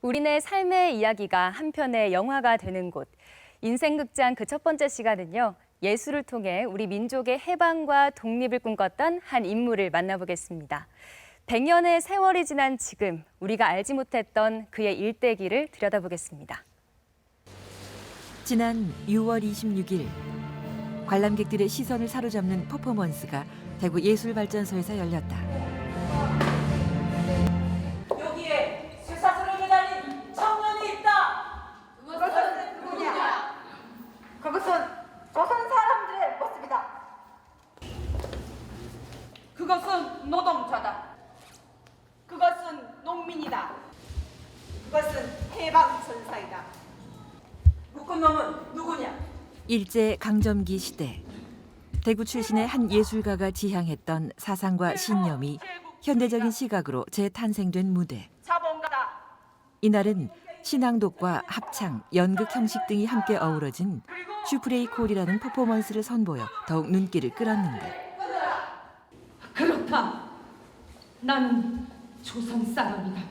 우리네 삶의 이야기가 한 편의 영화가 되는 곳. 인생극장 그 첫 번째 시간은요. 예술을 통해 우리 민족의 해방과 독립을 꿈꿨던 한 인물을 만나보겠습니다. 100년의 세월이 지난 지금 우리가 알지 못했던 그의 일대기를 들여다보겠습니다. 지난 6월 26일 관람객들의 시선을 사로잡는 퍼포먼스가 대구 예술발전소에서 열렸다. 여기에 쇠사슬을 매달린 청년이 있다. 그것은 누구냐? 그것은 조선 사람들의 모습이다. 그것은 노동자다. 그것은 농민이다. 그것은 해방전사이다. 묶은 놈은 누구냐? 일제 강점기 시대 대구 출신의 한 예술가가 지향했던 사상과 신념이 현대적인 시각으로 재탄생된 무대. 자본가다. 이날은 신앙독과 합창, 연극 형식 등이 함께 어우러진 슈프레이콜이라는 퍼포먼스를 선보여 더욱 눈길을 끌었는데 그렇다. 나는 조선 사람이다.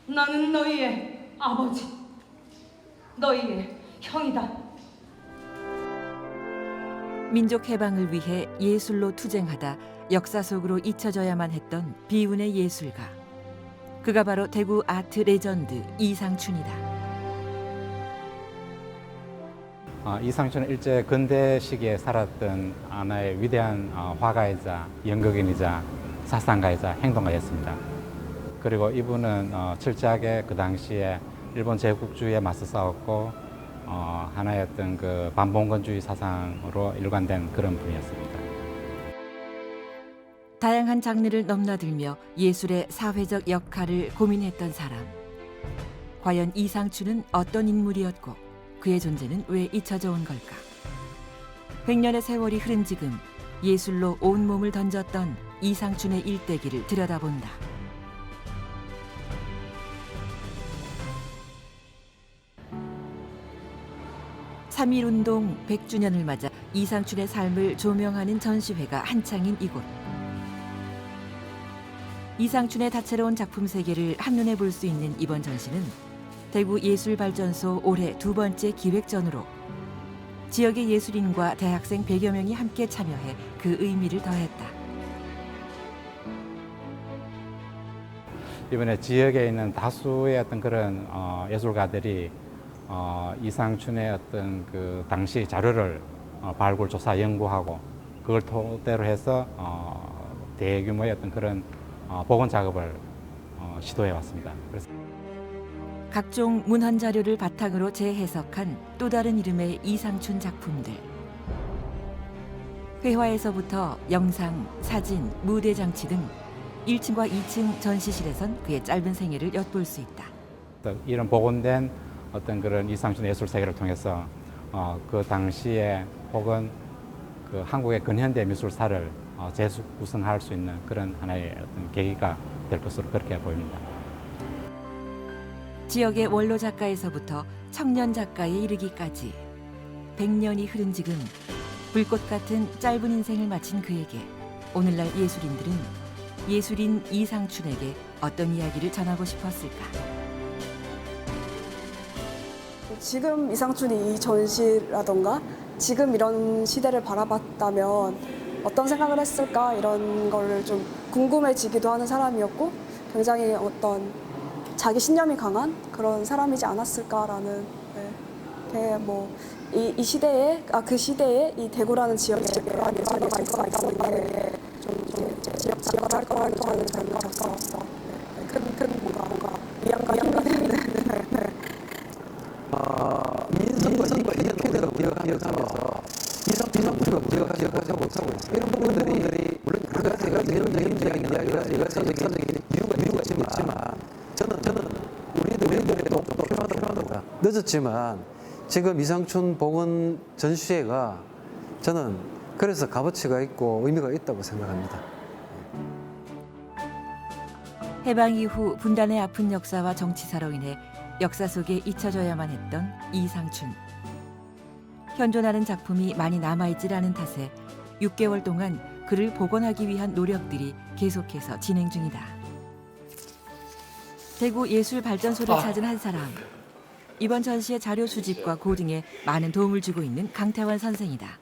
나는 너희의 아버지, 너희의 형이다. 민족 해방을 위해 예술로 투쟁하다 역사 속으로 잊혀져야만 했던 비운의 예술가. 그가 바로 대구 아트 레전드 이상춘이다. 이상춘은 일제 근대 시기에 살았던 하나의 위대한 화가이자 연극인이자 사상가이자 행동가였습니다. 그리고 이분은 철저하게 그 당시에 일본 제국주의에 맞서 싸웠고 하나의 어떤 그 반봉건주의 사상으로 일관된 그런 분이었습니다. 다양한 장르를 넘나들며 예술의 사회적 역할을 고민했던 사람. 과연 이상춘은 어떤 인물이었고 그의 존재는 왜 잊혀져 온 걸까? 100년의 세월이 흐른 지금 예술로 온몸을 던졌던 이상춘의 일대기를 들여다본다. (3.1운동) 100주년을 맞아 이상춘의 삶을 조명하는 전시회가 한창인 이곳. 이상춘의 다채로운 작품 세계를 한눈에 볼 수 있는 이번 전시는 대구 예술발전소 올해 두 번째 기획전으로 지역의 예술인과 대학생 100여 명이 함께 참여해 그 의미를 더했다. 이번에 지역에 있는 다수의 어떤 그런 예술가들이 이상춘의 어떤 그 당시 자료를 발굴, 조사, 연구하고 그걸 토대로 해서 대규모의 어떤 그런 복원 작업을 시도해 왔습니다. 그래서 각종 문헌 자료를 바탕으로 재해석한 또 다른 이름의 이상춘 작품들. 회화에서부터 영상, 사진, 무대 장치 등 1층과 2층 전시실에선 그의 짧은 생애를 엿볼 수 있다. 이런 복원된 어떤 그런 이상춘 예술 세계를 통해서 그 당시에 혹은 그 한국의 근현대 미술사를 재구성할 수 있는 그런 하나의 어떤 계기가 될 것으로 그렇게 보입니다. 지역의 원로 작가에서부터 청년 작가에 이르기까지 100년이 흐른 지금 불꽃 같은 짧은 인생을 마친 그에게 오늘날 예술인들은 예술인 이상춘에게 어떤 이야기를 전하고 싶었을까? 지금 이상춘이 이 전시라던가 지금 이런 시대를 바라봤다면 어떤 생각을 했을까 이런 거를 좀 궁금해지기도 하는 사람이었고 굉장히 어떤 자기 신념이 강한 그런 사람이지 않았을까라는 이 시대에 그 시대에 이 대구라는 지역에 여러 예술가가 있었는데 좀 지역 작가가 활동하는 젊은 작가로서 큰 뭔가 위안감이 민선과 이렇게대로 기억하면서 이상춘은 우리가 기억하고 있고 이런 부분들이 물론 여러 가지가 역사적인 이유가 있지만 저는 우리들이 또 필요하다고 늦었지만 지금 이상춘 복원 전시회가 저는 그래서 값어치가 있고 의미가 있다고 생각합니다. 해방 이후 분단의 아픈 역사와 정치사로 인해 역사 속에 잊혀져야만 했던 이상춘. 현존하는 작품이 많이 남아있질 않은 탓에 6개월 동안 그를 복원하기 위한 노력들이 계속해서 진행 중이다. 대구 예술발전소를 찾은 한 사람. 이번 전시의 자료 수집과 고증에 많은 도움을 주고 있는 강태원 선생이다.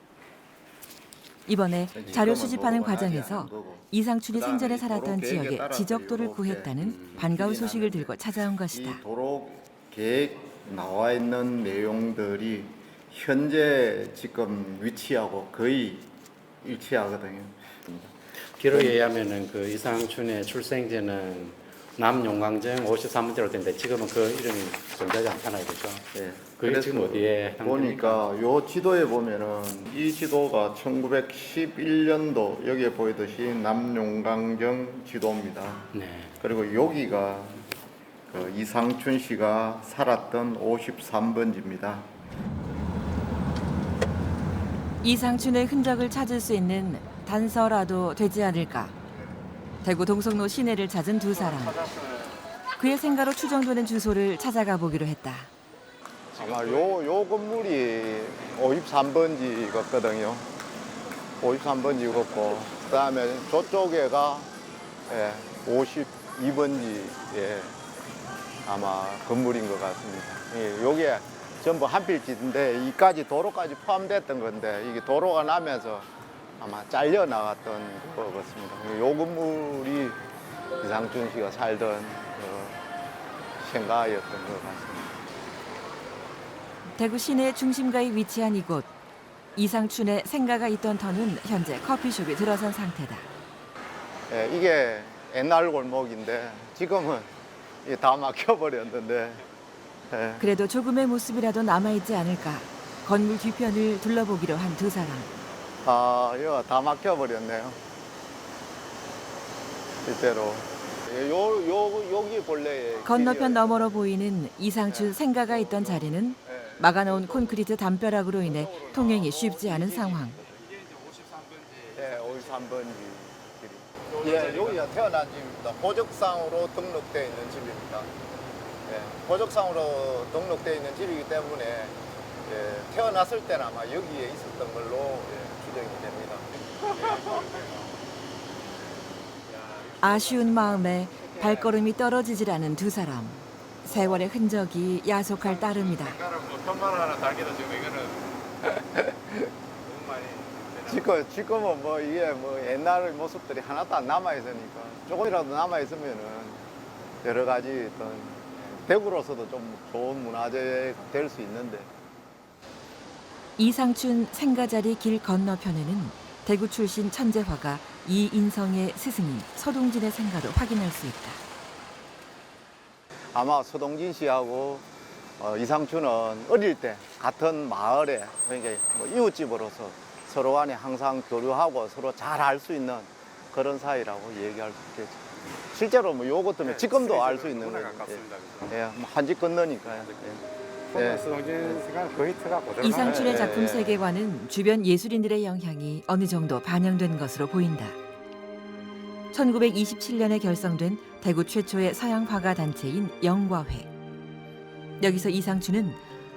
이번에 자료 수집하는 과정에서 이상춘이 생전에 살았던 지역의 지적도를 구했다는 반가운 소식을 들고 찾아온 것이다. 이 도로 계획 나와 있는 내용들이 현재 지금 위치하고 거의 일치하거든요. 기록에 의하면은 그 이상춘의 출생지는 남용광정 53번지로 되는데 지금은 그 이름이 존재하지 않잖아요, 그렇죠? 네. 그게 지금 어디에 보니까 요 지도에 보면은 이 지도가 1911년도 여기에 보이듯이 남용광정 지도입니다. 네. 그리고 여기가 그 이상춘 씨가 살았던 53번지입니다. 이상춘의 흔적을 찾을 수 있는 단서라도 되지 않을까. 대구 동성로 시내를 찾은 두 사람. 그의 생가로 추정되는 주소를 찾아가 보기로 했다. 아마 요 건물이 53번지 같거든요. 53번지 같고, 그 다음에 저쪽에가 52번지 아마 건물인 것 같습니다. 예, 요게 전부 한 필지인데 이까지 도로까지 포함됐던 건데 이게 도로가 나면서 아마 잘려 나갔던 것 같습니다. 요 건물이 이상춘 씨가 살던 생가였던 것 같습니다. 대구 시내 중심가에 위치한 이곳. 이상춘의 생가가 있던 터는 현재 커피숍이 들어선 상태다. 예, 이게 옛날 골목인데 지금은 이게 다 막혀버렸는데 예. 그래도 조금의 모습이라도 남아있지 않을까. 건물 뒤편을 둘러보기로 한 두 사람. 아, 이거 다 막혀버렸네요. 실제로. 여기 본래 건너편 너머로 보이는 이상춘 생가가 있던 자리는 막아놓은 콘크리트 담벼락으로 인해 통행이 쉽지 않은 상황. 예, 53번지 길이. 예, 여기가 태어난 집입니다. 호적상으로 등록되어 있는 집입니다. 예, 호적상으로 등록되어 있는 집이기 때문에 예, 태어났을 때는 아마 여기에 있었던 걸로 추정이 됩니다. 아쉬운 마음에 발걸음이 떨어지질 않은 두 사람. 세월의 흔적이 야속할 따름이다. 편만 하나 달기도 지금 이거는 지금은 뭐 이게 뭐 옛날 모습들이 하나도 안 남아 있으니까 조금이라도 남아 있으면은 여러 가지 어떤 대구로서도 좀 좋은 문화재가 될 수 있는데. 이상춘 생가자리 길 건너편에는 대구 출신 천재화가 이인성의 스승인 서동진의 생가도 확인할 수 있다. 아마 서동진 씨하고 이상춘은 어릴 때 같은 마을에 그러니까 뭐 이웃집으로서 서로 간에 항상 교류하고 서로 잘 알 수 있는 그런 사이라고 얘기할 수 있겠죠. 실제로 뭐 요것 때문에 지금도 알 수 있는 거예요. 예, 뭐 한 집 건너니까요. 예. 서동진 씨가 거의 트가 그대로 이상춘의 예, 작품 예. 세계관은 주변 예술인들의 영향이 어느 정도 반영된 것으로 보인다. 1927년에 결성된 대구 최초의 서양 화가 단체인 영과회. 여기서 이상춘은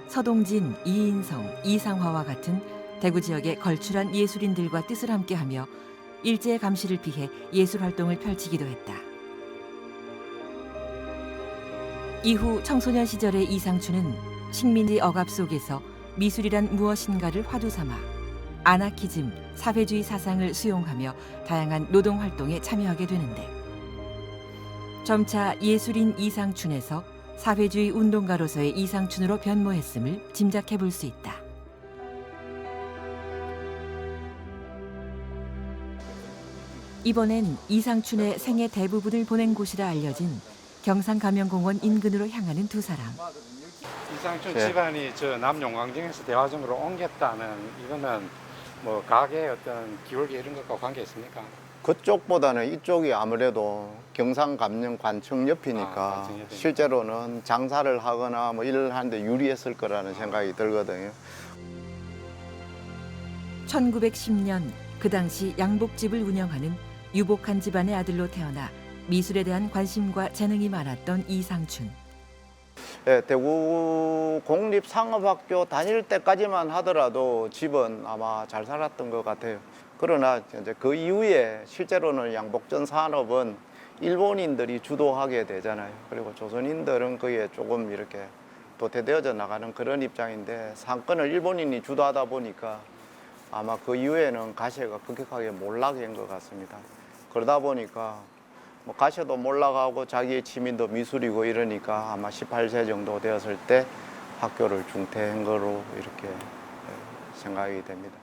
서동진, 이인성, 이상화와 같은 대구 지역의 걸출한 예술인들과 뜻을 함께하며 일제의 감시를 피해 예술 활동을 펼치기도 했다. 이후 청소년 시절의 이상춘은 식민지 억압 속에서 미술이란 무엇인가를 화두 삼아 아나키즘, 사회주의 사상을 수용하며 다양한 노동 활동에 참여하게 되는데 점차 예술인 이상춘에서 사회주의 운동가로서의 이상춘으로 변모했음을 짐작해 볼 수 있다. 이번엔 이상춘의 생애 대부분을 보낸 곳이라 알려진 경상가명공원 인근으로 향하는 두 사람. 이상춘 예. 집안이 저 남용광정에서 대화정으로 옮겼다는 이거는 뭐 가게 어떤 기울기 이런 것과 관계 있습니까? 그쪽보다는 이쪽이 아무래도 경상감령 관청 옆이니까 관청 옆이니까. 실제로는 장사를 하거나 뭐 일을 하는데 유리했을 거라는 생각이 들거든요. 1910년 그 당시 양복집을 운영하는 유복한 집안의 아들로 태어나 미술에 대한 관심과 재능이 많았던 이상춘. 예, 대구 공립상업학교 다닐 때까지만 하더라도 집은 아마 잘 살았던 것 같아요. 그러나 이제 그 이후에 실제로는 양복전 산업은 일본인들이 주도하게 되잖아요. 그리고 조선인들은 거기에 조금 이렇게 도태되어져 나가는 그런 입장인데 상권을 일본인이 주도하다 보니까 아마 그 이후에는 가시가 급격하게 몰락한 것 같습니다. 그러다 보니까 뭐 가시도 몰락하고 자기의 취미도 미술이고 이러니까 아마 18세 정도 되었을 때 학교를 중퇴한 거로 이렇게 생각이 됩니다.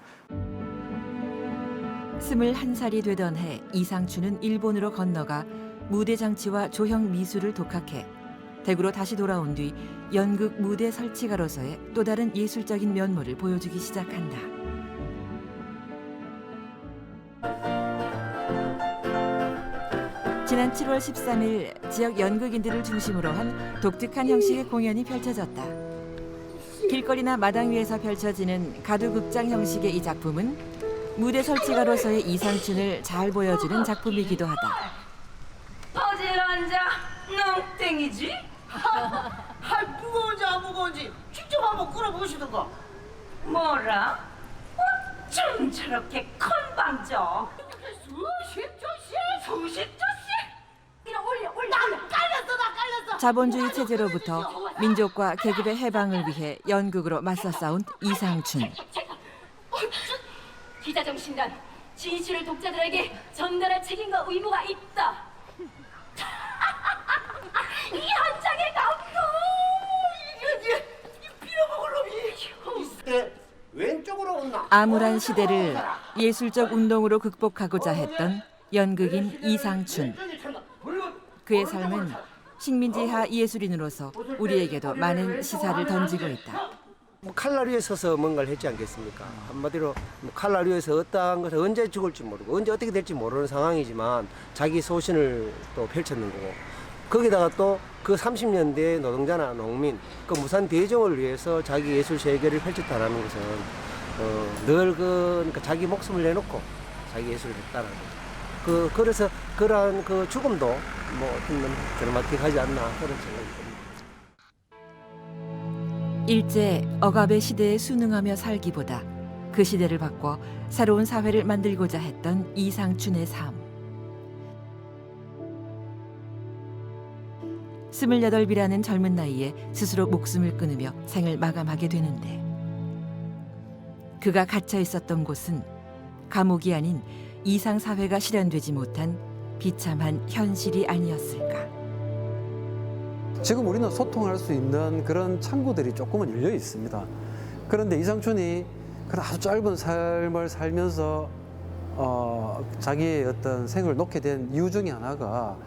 21살이 되던 해 이상춘은 일본으로 건너가 무대 장치와 조형 미술을 독학해 대구로 다시 돌아온 뒤 연극 무대 설치가로서의 또 다른 예술적인 면모를 보여주기 시작한다. 지난 7월 13일 지역 연극인들을 중심으로 한 독특한 형식의 공연이 펼쳐졌다. 길거리나 마당 위에서 펼쳐지는 가두극장 형식의 이 작품은 무대 설치가로서의 이상춘을 잘 보여주는 작품이기도 하다. 어지러운자 농땡이지? 무거운지 안 무거운지 직접 한번 끌어보시던가. 뭐라? 어쩜 저렇게 건방져? 수십조씨? 올려. 나 깔렸어. 자본주의 체제로부터 민족과 계급의 해방을 위해 연극으로 맞서 싸운 이상춘. 기자정신단 진실을 독자들에게 전달할 책임과 의무가 있다. 이 현장의 감동! 이게 빌어먹을 놈이. 왼쪽으로 온나? 암울한 시대를 예술적 운동으로 극복하고자 했던 연극인 이상춘. 그의 삶은 식민지하 예술인으로서 우리에게도 많은 시사를 던지고 있다. 칼날 위에 서서 뭔가를 했지 않겠습니까? 한마디로 칼날 위에서 어떠한 것을 언제 죽을지 모르고 언제 어떻게 될지 모르는 상황이지만 자기 소신을 또 펼쳤는 거고 거기다가 또 그 30년대 노동자나 농민 그 무산 대종을 위해서 자기 예술 세계를 펼쳤다는 것은 늘 그러니까 자기 목숨을 내놓고 자기 예술을 했다는 거죠. 그래서 그러한 그 죽음도 뭐 어떤 드라마틱하지 않나 그런 생각이 듭니다. 일제 억압의 시대에 순응하며 살기보다 그 시대를 바꿔 새로운 사회를 만들고자 했던 이상춘의 삶. 28이라는 젊은 나이에 스스로 목숨을 끊으며 생을 마감하게 되는데 그가 갇혀 있었던 곳은 감옥이 아닌 이상사회가 실현되지 못한 비참한 현실이 아니었을까. 지금 우리는 소통할 수 있는 그런 창구들이 조금은 열려 있습니다. 그런데 이상춘이 그런 아주 짧은 삶을 살면서 자기의 어떤 생을 놓게 된 이유 중에 하나가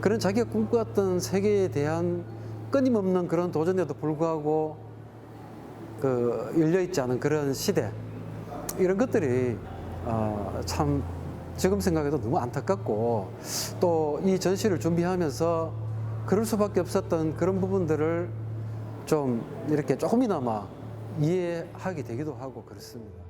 그런 자기가 꿈꿔왔던 세계에 대한 끊임없는 그런 도전에도 불구하고 열려 있지 않은 그런 시대, 이런 것들이 참 지금 생각해도 너무 안타깝고 또 이 전시를 준비하면서 그럴 수밖에 없었던 그런 부분들을 좀 이렇게 조금이나마 이해하게 되기도 하고 그렇습니다.